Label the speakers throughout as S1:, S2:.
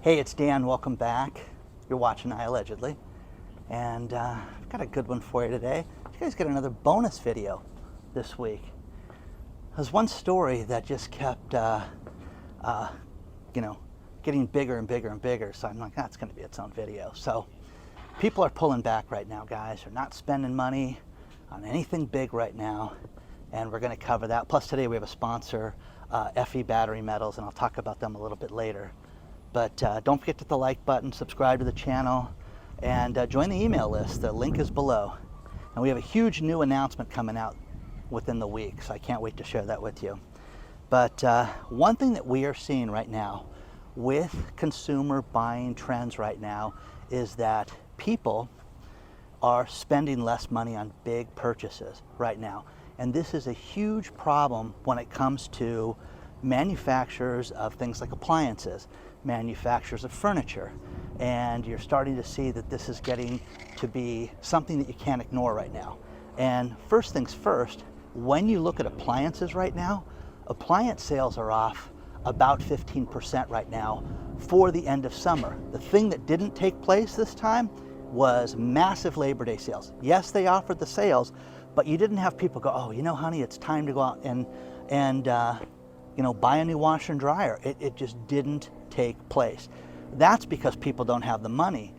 S1: Hey, it's Dan. Welcome back. You're watching iAllegedly. And I've got a good one for you today. You guys get another bonus video this week. There's one story that just kept, getting bigger and bigger and bigger. So I'm like, that's going to be its own video. So people are pulling back right now, guys. They're not spending money on anything big right now. And we're going to cover that. Plus today we have a sponsor, FE Battery Metals, and I'll talk about them a little bit later. But don't forget to hit the like button, subscribe to the channel, and join the email list. The link is below. And we have a huge new announcement coming out within the week, so I can't wait to share that with you. But one thing that we are seeing right now with consumer buying trends right now is that people are spending less money on big purchases right now. And this is a huge problem when it comes to manufacturers of things like appliances, manufacturers of furniture, and you're starting to see that this is getting to be something that you can't ignore right now. And first things first, when you look at appliances right now, appliance sales are off about 15% right now for the end of summer. The thing that didn't take place this time was massive Labor Day sales. Yes, they offered the sales, but you didn't have people go, oh, you know, honey, it's time to go out and buy a new washer and dryer. It just didn't take place. That's because people don't have the money.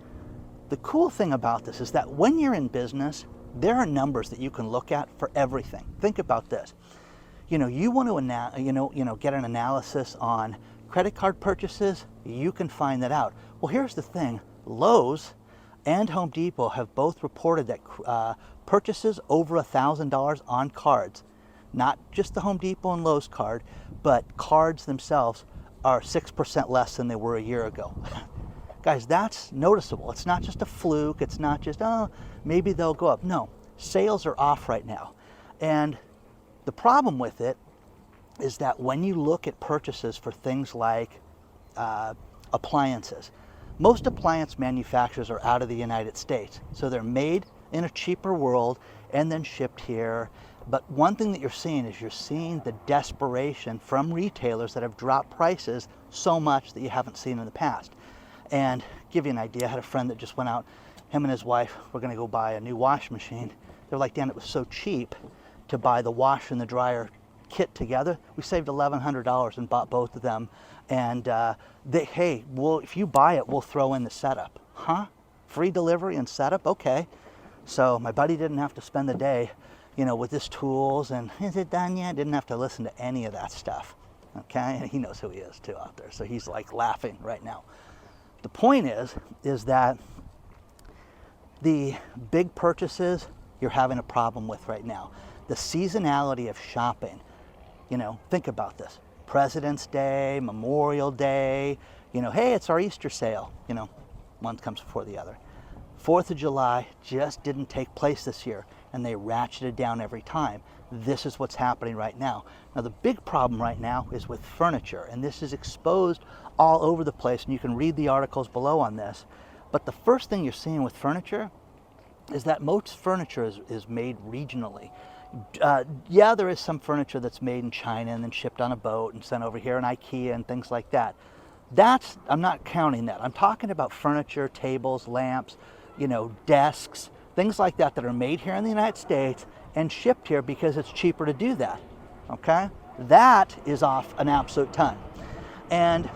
S1: The cool thing about this is that when you're in business, there are numbers that you can look at for everything. Think about this. You want to get an analysis on credit card purchases, you can find that out. Well, here's the thing. Lowe's and Home Depot have both reported that purchases over $1,000 on cards, not just the Home Depot and Lowe's card, but cards themselves, are 6% less than they were a year ago. Guys, that's noticeable. It's not just a fluke. It's not just, oh, maybe they'll go up. No, sales are off right now. And the problem with it is that when you look at purchases for things like appliances, most appliance manufacturers are out of the United States. So they're made in a cheaper world and then shipped here. But one thing that you're seeing is you're seeing the desperation from retailers that have dropped prices so much that you haven't seen in the past. And give you an idea, I had a friend that just went out, him and his wife were going to go buy a new washing machine. They're like, Dan, it was so cheap to buy the washer and the dryer kit together. We saved $1,100 and bought both of them. And hey, well, if you buy it, we'll throw in the setup. Huh? Free delivery and setup? Okay. So my buddy didn't have to spend the day with his tools and is it done yet? Didn't have to listen to any of that stuff. Okay, and he knows who he is too out there. So he's like laughing right now. The point is that the big purchases you're having a problem with right now. The seasonality of shopping, think about this. President's Day, Memorial Day, hey, it's our Easter sale. One comes before the other. 4th of July just didn't take place this year, and they ratcheted down every time. This is what's happening right now. Now, the big problem right now is with furniture, and this is exposed all over the place, and you can read the articles below on this. But the first thing you're seeing with furniture is that most furniture is made regionally. Yeah, there is some furniture that's made in China and then shipped on a boat and sent over here in IKEA and things like that. I'm not counting that. I'm talking about furniture, tables, lamps, desks, things like that are made here in the United States and shipped here because it's cheaper to do that, okay? That is off an absolute ton. And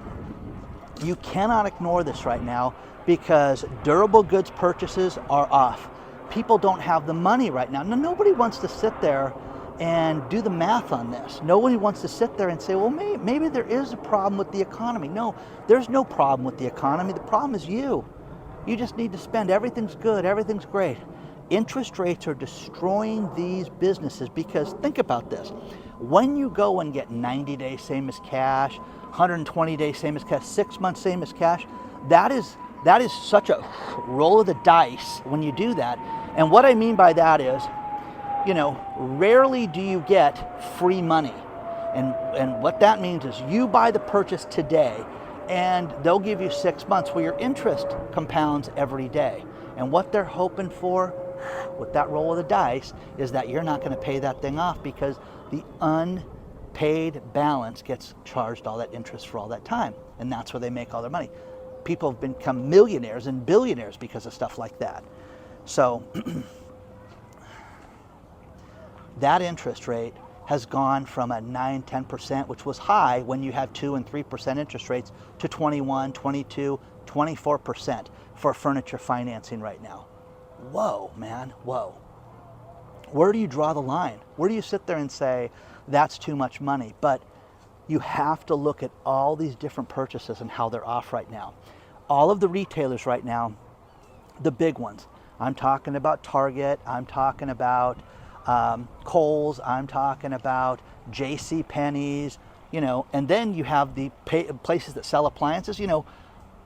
S1: you cannot ignore this right now because durable goods purchases are off. People don't have the money right now. Now, nobody wants to sit there and do the math on this. Nobody wants to sit there and say, well, maybe there is a problem with the economy. No, there's no problem with the economy. The problem is you. You just need to spend. Everything's good. Everything's great. Interest rates are destroying these businesses because think about this. When you go and get 90 days same as cash, 120 days same as cash, 6 months same as cash, that is such a roll of the dice when you do that. And what I mean by that is, rarely do you get free money. And what that means is you buy the purchase today and they'll give you 6 months where your interest compounds every day. And what they're hoping for with that roll of the dice is that you're not going to pay that thing off because the unpaid balance gets charged all that interest for all that time. And that's where they make all their money. people have become millionaires and billionaires because of stuff like that. So that interest rate has gone from a 9-10%, which was high when you have 2 and 3% interest rates, to 21, 22, 24% for furniture financing right now. Whoa, man, whoa. Where do you draw the line? Where do you sit there and say, that's too much money? But you have to look at all these different purchases and how they're off right now. All of the retailers right now, the big ones, I'm talking about Target, I'm talking about Kohl's, I'm talking about J.C. Penney's, you know, and then you have the places that sell appliances. You know,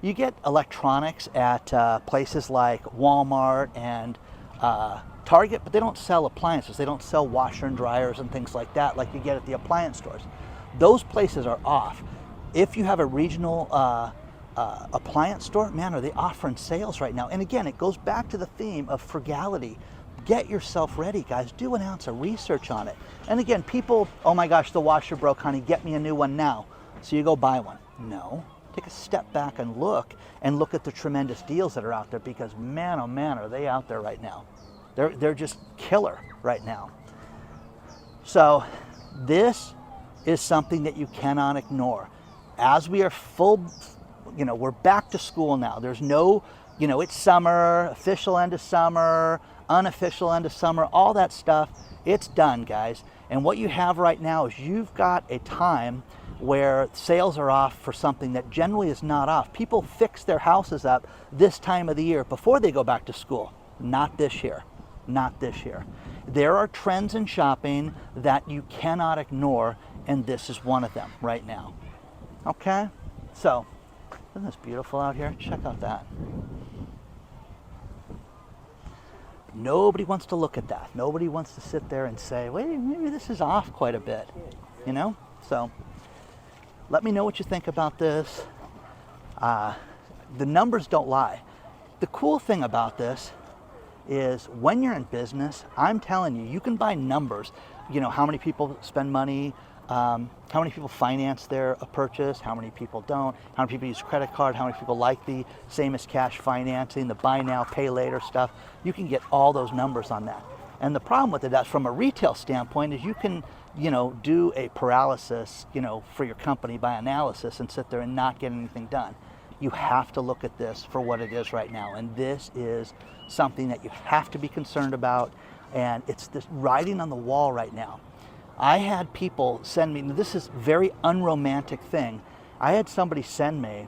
S1: you get electronics at places like Walmart and Target, but they don't sell appliances. They don't sell washer and dryers and things like that like you get at the appliance stores. Those places are off. If you have a regional appliance store, man, are they offering sales right now? And again, it goes back to the theme of frugality. Get yourself ready, guys. Do an ounce of research on it. And again, people, oh my gosh, the washer broke, honey, get me a new one now. So you go buy one. No, take a step back and look at the tremendous deals that are out there, because man, oh man, are they out there right now. They're just killer right now. So this is something that you cannot ignore. As we are you know, we're back to school now. There's no, you know, it's summer, official end of summer, unofficial end of summer, all that stuff. It's done, guys. And what you have right now is you've got a time where sales are off for something that generally is not off. People fix their houses up this time of the year before they go back to school. Not this year. Not this year. There are trends in shopping that you cannot ignore, and this is one of them right now. Okay? So, isn't this beautiful out here? Check out that. Nobody wants to look at that. Nobody wants to sit there and say, wait, maybe this is off quite a bit, you know? So let me know what you think about this. The numbers don't lie. The cool thing about this is when you're in business, I'm telling you, you can buy numbers. You know, how many people spend money, how many people finance their purchase, how many people don't, how many people use credit card, how many people like the same as cash financing, the buy now, pay later stuff. You can get all those numbers on that. And the problem with it, that's from a retail standpoint, is you can, you know, do a paralysis, you know, for your company by analysis and sit there and not get anything done. You have to look at this for what it is right now. And this is something that you have to be concerned about. And it's this writing on the wall right now. I had people send me, this is a very unromantic thing. I had somebody send me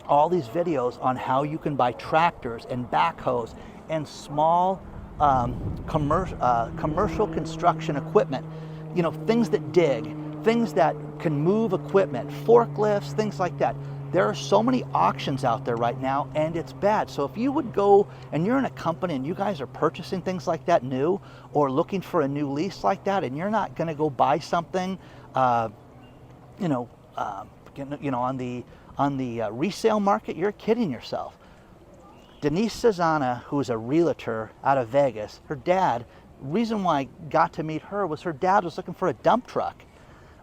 S1: all these videos on how you can buy tractors and backhoes and small commercial construction equipment. You know, things that dig, things that can move equipment, forklifts, things like that. There are so many auctions out there right now, and it's bad. So if you would go and you're in a company and you guys are purchasing things like that new, or looking for a new lease like that, and you're not going to go buy something, on the resale market, you're kidding yourself. Denise Cezana, who's a realtor out of Vegas, her dad, reason why I got to meet her was her dad was looking for a dump truck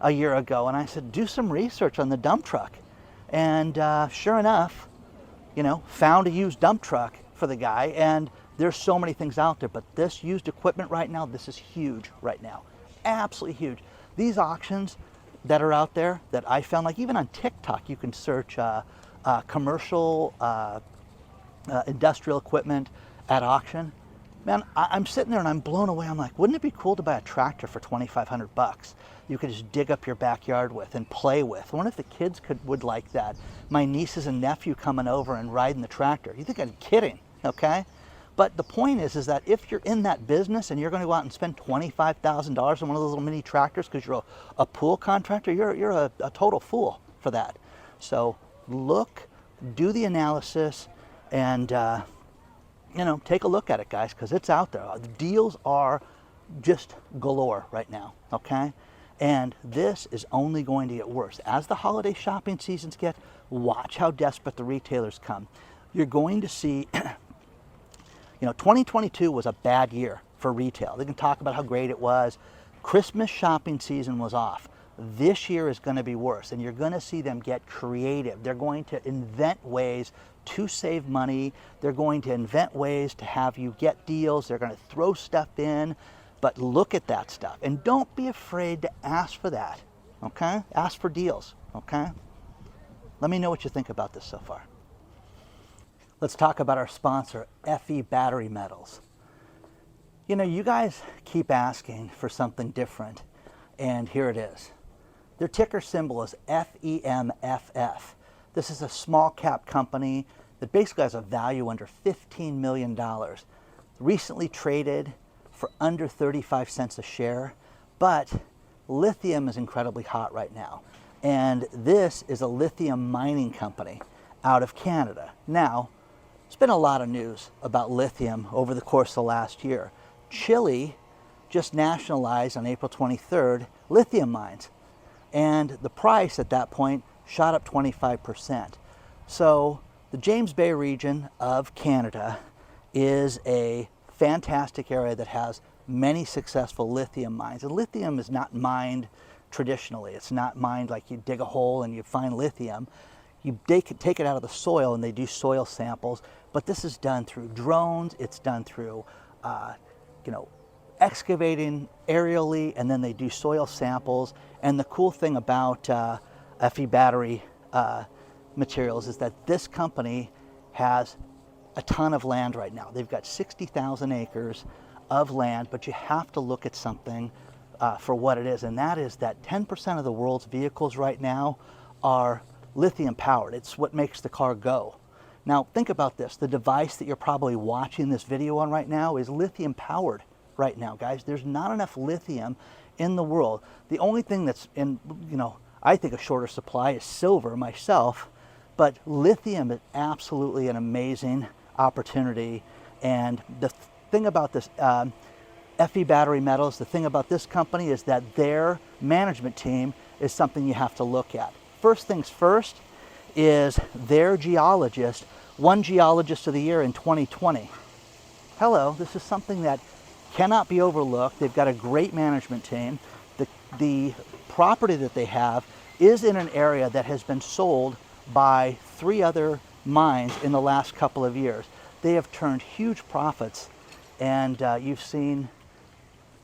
S1: a year ago, and I said, do some research on the dump truck. And sure enough, you know, found a used dump truck for the guy. And there's so many things out there, but this used equipment right now, this is huge right now. Absolutely huge. These auctions that are out there that I found, like even on TikTok, you can search commercial industrial equipment at auction. Man, I'm sitting there and I'm blown away. I'm like, wouldn't it be cool to buy a tractor for $2,500? You could just dig up your backyard with and play with. I wonder if the kids would like that. My nieces and nephew coming over and riding the tractor. You think I'm kidding, okay? But the point is that if you're in that business and you're going to go out and spend $25,000 on one of those little mini tractors because you're a pool contractor, you're a total fool for that. So look, do the analysis, and you know, take a look at it, guys, because it's out there. The deals are just galore right now, okay? And this is only going to get worse. As the holiday shopping seasons get, watch how desperate the retailers come. You're going to see, you know, 2022 was a bad year for retail. They can talk about how great it was. Christmas shopping season was off. This year is going to be worse, and you're going to see them get creative. They're going to invent ways to save money. They're going to invent ways to have you get deals. They're going to throw stuff in, but look at that stuff. And don't be afraid to ask for that, okay? Ask for deals, okay? Let me know what you think about this so far. Let's talk about our sponsor, FE Battery Metals. You know, you guys keep asking for something different, and here it is. Their ticker symbol is FEMFF. This is a small cap company that basically has a value under $15 million. Recently traded for under 35 cents a share, but lithium is incredibly hot right now. And this is a lithium mining company out of Canada. Now, there's been a lot of news about lithium over the course of the last year. Chile just nationalized on April 23rd lithium mines, and the price at that point shot up 25%. So the James Bay region of Canada is a fantastic area that has many successful lithium mines. And lithium is not mined traditionally. It's not mined like you dig a hole and you find lithium. You take it out of the soil and they do soil samples, but this is done through drones. It's done through, excavating aerially, and then they do soil samples. And the cool thing about FE Battery Materials is that this company has a ton of land right now. They've got 60,000 acres of land, but you have to look at something for what it is, and that is that 10% of the world's vehicles right now are lithium powered. It's what makes the car go. Now think about this. The device that you're probably watching this video on right now is lithium powered right now, guys. There's not enough lithium in the world. The only thing that's in, I think a shorter supply is silver myself, but lithium is absolutely an amazing opportunity. And the thing about this FE Battery Metals, the thing about this company is that their management team is something you have to look at. First things first is their geologist, won Geologist of the Year in 2020. Hello, this is something that cannot be overlooked. They've got a great management team. The property that they have is in an area that has been sold by 3 other mines in the last couple of years. They have turned huge profits, and you've seen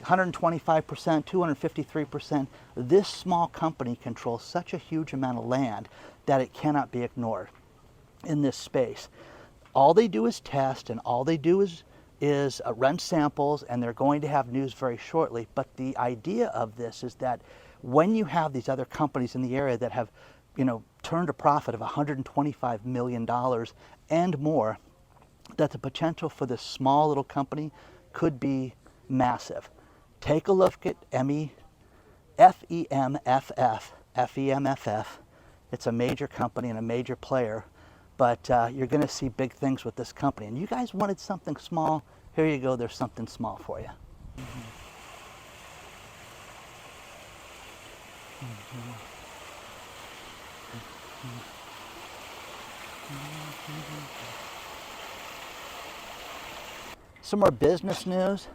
S1: 125%, 253%. This small company controls such a huge amount of land that it cannot be ignored in this space. All they do is test, and all they do is run samples, and they're going to have news very shortly. But the idea of this is that when you have these other companies in the area that have, turned a profit of $125 million and more, that the potential for this small little company could be massive. Take a look at FEMFF. It's a major company and a major player, but you're going to see big things with this company. And you guys wanted something small. Here you go. There's something small for you. Some more business news.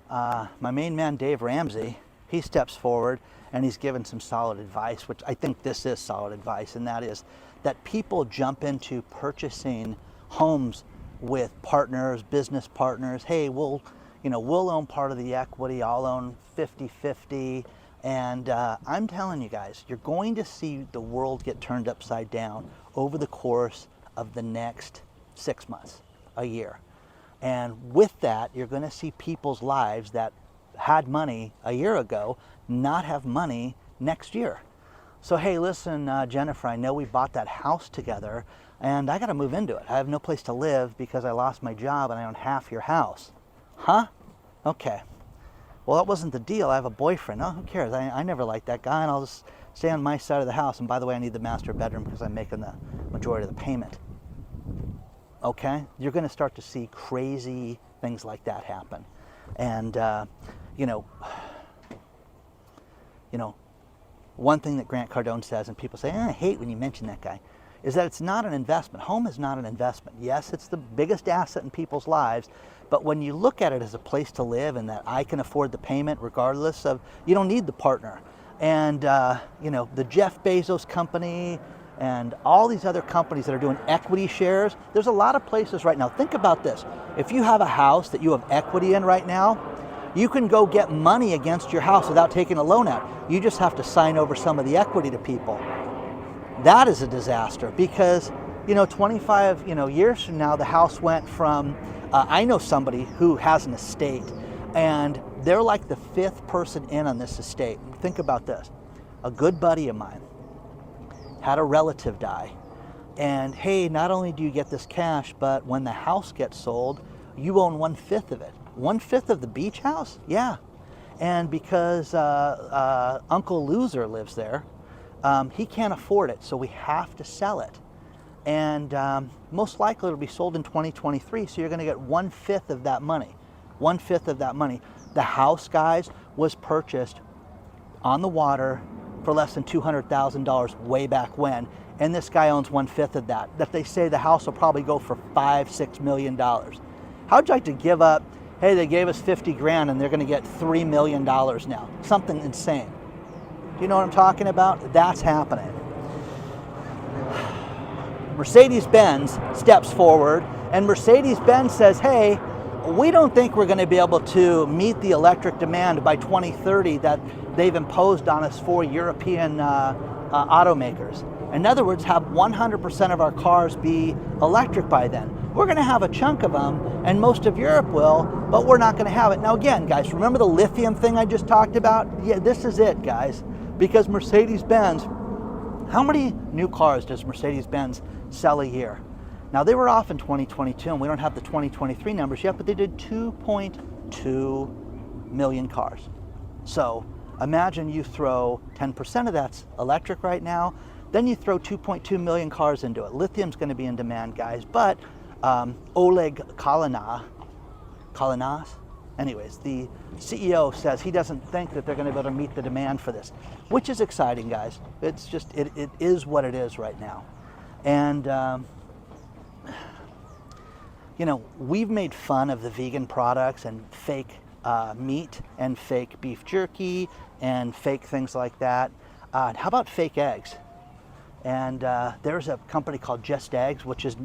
S1: My main man, Dave Ramsey, he steps forward and he's given some solid advice, which I think this is solid advice, and that is that people jump into purchasing homes with partners, business partners. Hey, we'll own part of the equity, I'll own 50-50. And I'm telling you guys, you're going to see the world get turned upside down over the course of the next 6 months, a year. And with that, you're going to see people's lives that had money a year ago not have money next year. So, hey, listen, Jennifer, I know we bought that house together, and I got to move into it. I have no place to live because I lost my job and I own half your house. Huh? Okay. Well, that wasn't the deal. I have a boyfriend. Oh, who cares? I never liked that guy, and I'll just stay on my side of the house. And by the way, I need the master bedroom because I'm making the majority of the payment. Okay? You're going to start to see crazy things like that happen. And, one thing that Grant Cardone says, and people say, I hate when you mention that guy, is that it's not an investment. Home is not an investment. Yes, it's the biggest asset in people's lives, but when you look at it as a place to live and that I can afford the payment regardless of, you don't need the partner. And you know, the Jeff Bezos company and all these other companies that are doing equity shares, there's a lot of places right now. Think about this. If you have a house that you have equity in right now, you can go get money against your house without taking a loan out. You just have to sign over some of the equity to people. That is a disaster because, you know, 25 years from now, the house went from, I know somebody who has an estate and they're like the 5th person in on this estate. Think about this. A good buddy of mine had a relative die. And hey, not only do you get this cash, but when the house gets sold, you own 1/5 of it. 1/5 of the beach house? Yeah. And because Uncle Loser lives there, he can't afford it, so we have to sell it. And most likely it'll be sold in 2023, so you're gonna get 1/5 of that money. 1/5 of that money. The house, guys, was purchased on the water for less than $200,000 way back when, and this guy owns 1/5 of that. That they say the house will probably go for $5-6 million. How'd you like to give up? Hey, they gave us 50 grand and they're going to get $3 million now. Something insane. Do you know what I'm talking about? That's happening. Mercedes-Benz steps forward and Mercedes-Benz says, hey, we don't think we're going to be able to meet the electric demand by 2030 that they've imposed on us for European automakers. In other words, have 100% of our cars be electric by then. We're going to have a chunk of them, and most of Europe will, but we're not going to have it. Now again, guys, remember the lithium thing I just talked about? Yeah, this is it, guys. Because Mercedes-Benz, how many new cars does Mercedes-Benz sell a year? Now they were off in 2022, and we don't have the 2023 numbers yet, but they did 2.2 million cars. So imagine you throw 10% of that's electric right now, then you throw 2.2 million cars into it. Lithium's going to be in demand, guys, but Oleg Kalinas, anyways, the CEO says he doesn't think that they're going to be able to meet the demand for this, which is exciting, guys. It's just, it is what it is right now. And, you know, we've made fun of the vegan products and fake meat and fake beef jerky and fake things like that. How about fake eggs? And there's a company called Just Eggs, which is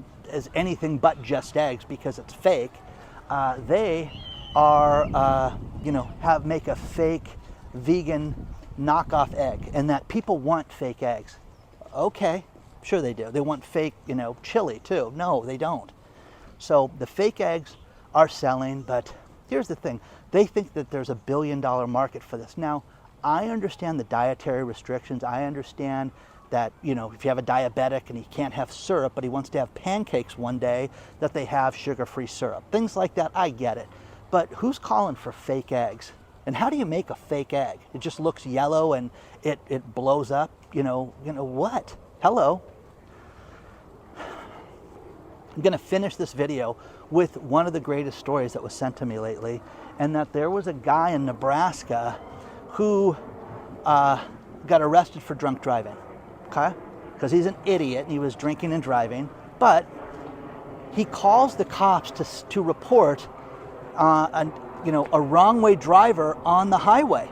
S1: anything but just eggs because it's fake. They are, you know, make a fake vegan knockoff egg, and that people want fake eggs. Okay, sure they do. They want fake, you know, chili too. No, they don't. So the fake eggs are selling, but here's the thing. They think that there's $1 billion market for this. Now, I understand the dietary restrictions. I understand that, you know, if you have a diabetic and he can't have syrup, but he wants to have pancakes one day, that they have sugar-free syrup. Things like that, I get it. But who's calling for fake eggs? And how do you make a fake egg? It just looks yellow and it blows up, you know what? Hello. I'm gonna finish this video with one of the greatest stories that was sent to me lately, and that there was a guy in Nebraska who got arrested for drunk driving. Okay? Because he's an idiot and he was drinking and driving, but he calls the cops to report a wrong way driver on the highway.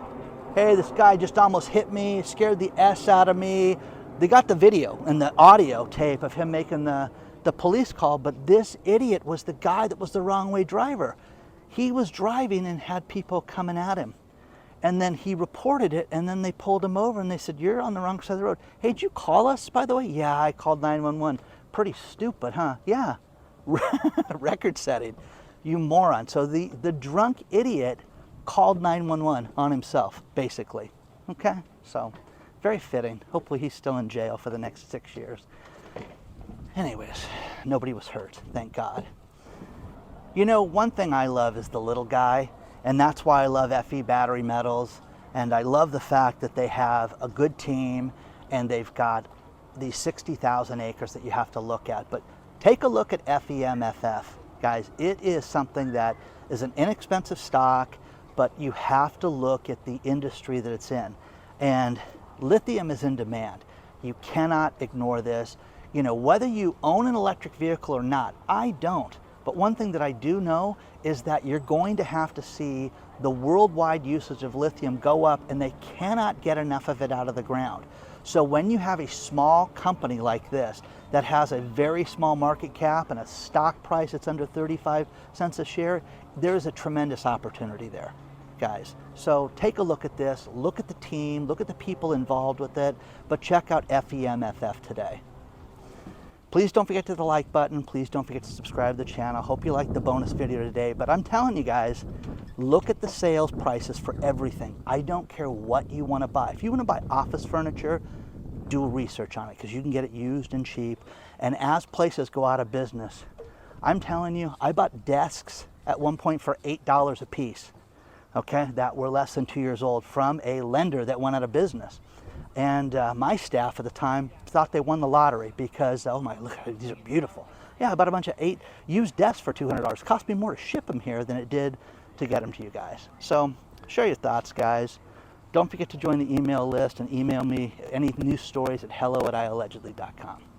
S1: Hey, this guy just almost hit me, scared the S out of me. They got the video and the audio tape of him making the police call, but this idiot was the guy that was the wrong way driver. He was driving and had people coming at him. And then he reported it, and then they pulled him over and they said, you're on the wrong side of the road. Hey, did you call us, by the way? Yeah, I called 911. Pretty stupid, huh? Yeah, record setting, you moron. So the drunk idiot called 911 on himself, basically. Okay, so very fitting. Hopefully he's still in jail for the next 6 years. Anyways, nobody was hurt, thank God. You know, one thing I love is the little guy. And that's why I love FE Battery Metals. And I love the fact that they have a good team and they've got these 60,000 acres that you have to look at. But take a look at FEMFF, guys. It is something that is an inexpensive stock, but you have to look at the industry that it's in. And lithium is in demand. You cannot ignore this. You know, whether you own an electric vehicle or not, I don't. But one thing that I do know is that you're going to have to see the worldwide usage of lithium go up, and they cannot get enough of it out of the ground. So when you have a small company like this that has a very small market cap and a stock price that's under 35 cents a share, there is a tremendous opportunity there, guys. So take a look at this, look at the team, look at the people involved with it, but check out FEMFF today. Please don't forget to hit the like button. Please don't forget to subscribe to the channel. Hope you liked the bonus video today, but I'm telling you guys, look at the sales prices for everything. I don't care what you want to buy. If you want to buy office furniture, do research on it, because you can get it used and cheap. And as places go out of business, I'm telling you, I bought desks at one point for $8 a piece, okay, that were less than 2 years old, from a lender that went out of business. And my staff at the time thought they won the lottery because, oh my, look, these are beautiful. Yeah, I bought a bunch of 8 used desks for $200. It cost me more to ship them here than it did to get them to you guys. So share your thoughts, guys. Don't forget to join the email list and email me any news stories at hello@iallegedly.com.